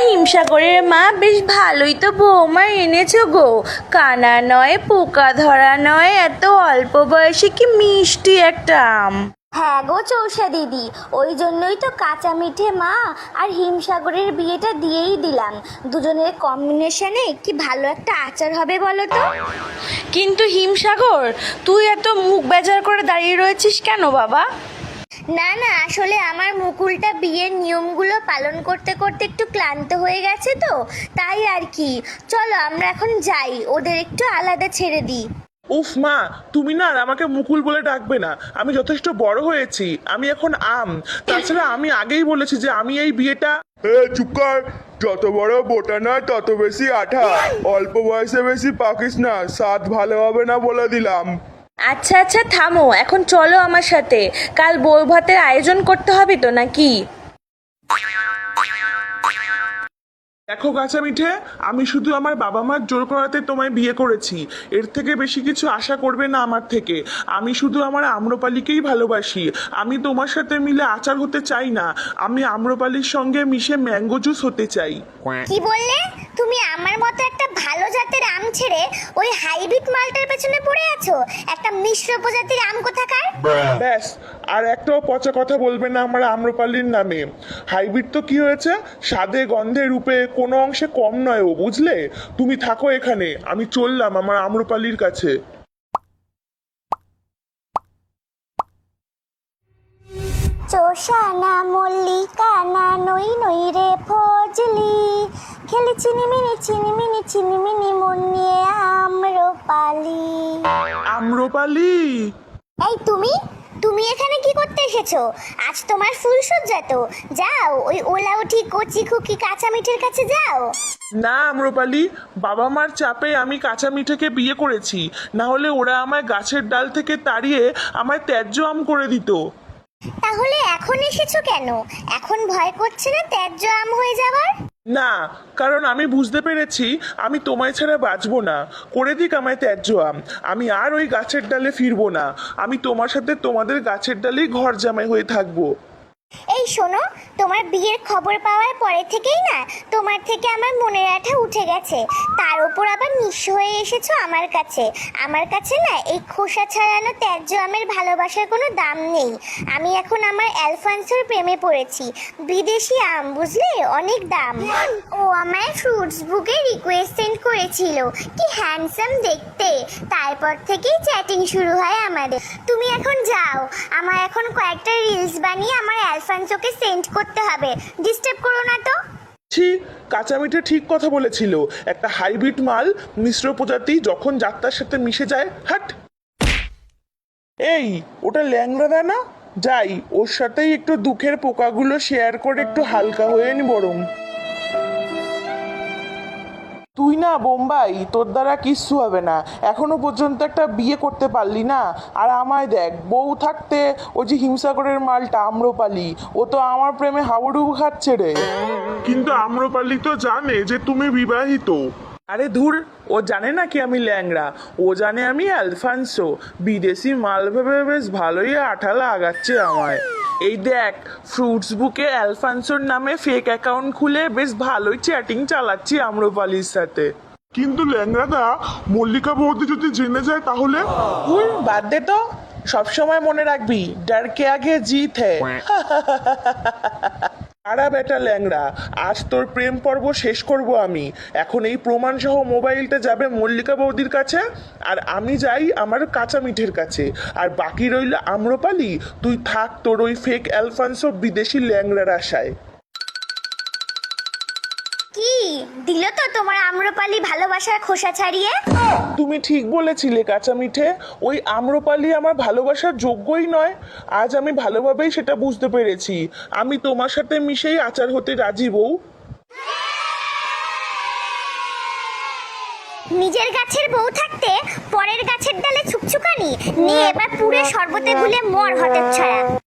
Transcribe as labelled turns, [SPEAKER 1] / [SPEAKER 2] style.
[SPEAKER 1] হিমসাগরের মা বেশ ভালোই তো বৌমা এনেছো গো। কানা নয়, পোকা ধরা নয়, এত অল্প বয়সে কি মিষ্টি একটা আম।
[SPEAKER 2] হ্যাঁ গো চৌষা দিদি, ওই জন্যই তো কাঁচা মিঠে মা আর হিমসাগরের বিয়েটা দিয়েই দিলাম। দুজনের কম্বিনেশনে কি ভালো একটা আচার হবে বলো তো।
[SPEAKER 1] কিন্তু হিমসাগর, তুই এত মুখ বেজার করে দাঁড়িয়ে রয়েছিস কেন বাবা?
[SPEAKER 2] না না, আসলে আমার মুকুলটা বিয়ের নিয়মগুলো পালন করতে করতে একটু ক্লান্ত হয়ে গেছে তো, তাই আর কি। চলো আমরা এখন যাই, ওদের একটু আলাদা ছেড়ে দিই।
[SPEAKER 3] উফ মা, তুমি না আর আমাকে মুকুল বলে ডাকবে না। আমি যথেষ্ট বড় হয়েছি, আমি এখন আম। তাছাড়া আমি আগেই বলেছি যে আমি এই বিয়েটা।
[SPEAKER 4] চুপ কর। যত বড় বোটা না তত বেশি আঠা। অল্প বয়সে বেশি পাকিস না, স্বাদ ভালো হবে না বলে দিলাম।
[SPEAKER 1] আচ্ছা আচ্ছা থামো, এখন চলো আমার সাথে। কাল বউ ভাতের আয়োজন করতে হবে তো নাকি?
[SPEAKER 3] দেখো কাঁচা মিঠে, আমি শুধু আমার বাবা মার জোর করাতে তোমায় বিয়ে করেছি। এর থেকে বেশি কিছু আশা করবে না আমার থেকে। আমি শুধু আমার আম্রপালিকেই ভালোবাসি। আমি তোমার সাথে মিলে আচার হতে চাই না, আমি আম্রপালির সঙ্গে মিশে ম্যাঙ্গো জুস হতে চাই।
[SPEAKER 2] কি বললে তুমি? আমার মতো একটা ভালো জাতের আম ছেড়ে ওই হাইব্রিড মালটার পেছনে পড়ে আছো? একটা মিশ্র প্রজাতির আম কোথাকার।
[SPEAKER 3] ব্যাস, আর একটাও পচা কথা বলবে না আমার আম্রপালির নামে। হাইব্রিড তো কি হয়েছে, স্বাদে গন্ধে রূপে কোনো অংশে কম নয় ও, বুঝলে? তুমি থাকো এখানে, আমি চললাম আমার আম্রপালির কাছে।
[SPEAKER 2] চোষানা মল্লিকা না নই নই রে ফজলি, খেলি চিনিমিনি চিনিমিনি চিনিমিনি মন নিয়ে আম্রপালি।
[SPEAKER 3] আম্রপালি,
[SPEAKER 2] এই তুমি তুমি এখানে কি করতে এসেছো? আজ তোমার ফুলসজ্জা তো, যাও ওই ওলা উঠি কচি খুকি কাঁচা মিঠের কাছে যাও।
[SPEAKER 3] না আম্রপালি, বাবা মার চাপে আমি কাঁচা মিঠেকে বিয়ে করেছি, না হলে ওরা আমায় গাছের ডাল থেকে তাড়িয়ে আমায় ত্যায্য আম করে দিত।
[SPEAKER 2] তাহলে এখন এসেছো কেন? এখন ভয় করছে না ত্যায্য আম হয়ে যাবার?
[SPEAKER 3] না, কারণ আমি বুঝতে পেরেছি আমি তোমায় ছাড়া বাঁচবো না। করে দিক আমায় ত্যায্য আম, আমি আর ওই গাছের ডালে ফিরবো না। আমি তোমার সাথে তোমাদের গাছের ডালেই ঘর জামাই হয়ে থাকবো।
[SPEAKER 2] এই শোনো, তোমার বিয়ের খবর পাওয়ার পরে থেকেই না তোমার থেকে আমার মনের আঠা উঠে গেছে। তার উপর আবার নিঃস্ব হয়ে এসেছো আমার কাছে। আমার কাছে না এই খোসা ছাড়ানো ত্যায্য আমের ভালোবাসার কোনো দাম নেই। আমি এখন আমার অ্যালফান্সোর প্রেমে পড়েছি। বিদেশি আম, বুঝলে, অনেক দাম। ও আমায় ফ্রুটস বুকে রিকোয়েস্ট সেন্ড করেছিল, কি হ্যান্ডসাম দেখতে। তারপর থেকেই চ্যাটিং শুরু হয় আমাদের। তুমি এখন যাও, আমার এখন কয়েকটা রিলস বানিয়ে আমার অ্যালফান্সোকে সেন্ড করতে হবে। ডিস্টার্ব করো না তো।
[SPEAKER 3] ছি, কাঁচা মিঠে ঠিক কথা বলেছিল। একটা হাইব্রিড মাল, মিশ্র প্রজাতি যখন যাত্রার সাথে মিশে যায়, হাট। এই, ওটা ল্যাংড়া না? যাই, ওর সাথেই একটু দুঃখের পোকাগুলো শেয়ার করে একটু হালকা হয়ে নি বরং। তুই না বোম্বাই, তোর দ্বারা কিচ্ছু হবে না। এখনো পর্যন্ত একটা বিয়ে করতে পারলি না। আর আমায় দেখ, বউ থাকতে ওই যে হিমসাগরের মালটা আম্রপালি, ও তো আমার প্রেমে হাবুডুবু খাচ্ছে রে। কিন্তু আম্রপালি তো জানে যে তুমি বিবাহিত। আরে ধুর, ও জানে না কি আমি ল্যাংড়া, ও জানে আমি অ্যালফান্সো। বিদেশি মাল ভেবে বেশ ভালোই আঠা লাগাচ্ছে আমায়। এই দেখ, ফ্রুটস বুকে অ্যালফান্সোর নামে ফেক অ্যাকাউন্ট খুলে বেশ ভালোই চ্যাটিং চালাচ্ছি আম্রপালির সাথে। কিন্তু ল্যাংড়াদা, মল্লিকা বৌদি যদি জেনে যায় তাহলে? বাদ দে তো, সবসময় মনে রাখবি, ডর কে আগে জিত হ্যায়। আরা বেটা ল্যাংড়া, আজ তোর প্রেম পর্ব শেষ করব আমি। এখন এই প্রমাণ সহ মোবাইলটা যাবে মল্লিকা বৌদির কাছে, আর আমি যাই আমার কাঁচা মিঠের কাছে। আর বাকি রইল আম্রপালি, তুই থাক তোর ওই ফেক অ্যালফান্সো বিদেশি ল্যাংড়ার আশায়।
[SPEAKER 2] কি দিল তো তোমার আম্রপালি ভালোবাসার খোসা ছাড়িয়ে?
[SPEAKER 3] তুমি ঠিক বলেছিলে কাঁচা মিঠে, ওই আম্রপালি আমার ভালোবাসার যোগ্যই নয়। আজ আমি ভালোভাবেই সেটা বুঝতে পেরেছি। আমি তোমার সাথে মিশেই আচার হতে রাজি বউ।
[SPEAKER 2] নিজের গাছের বউ থাকতে পরের গাছের ডালে ছুকছুকানি নিয়ে এবার পুরে শরবতে গুলে মর হতে ছায়া।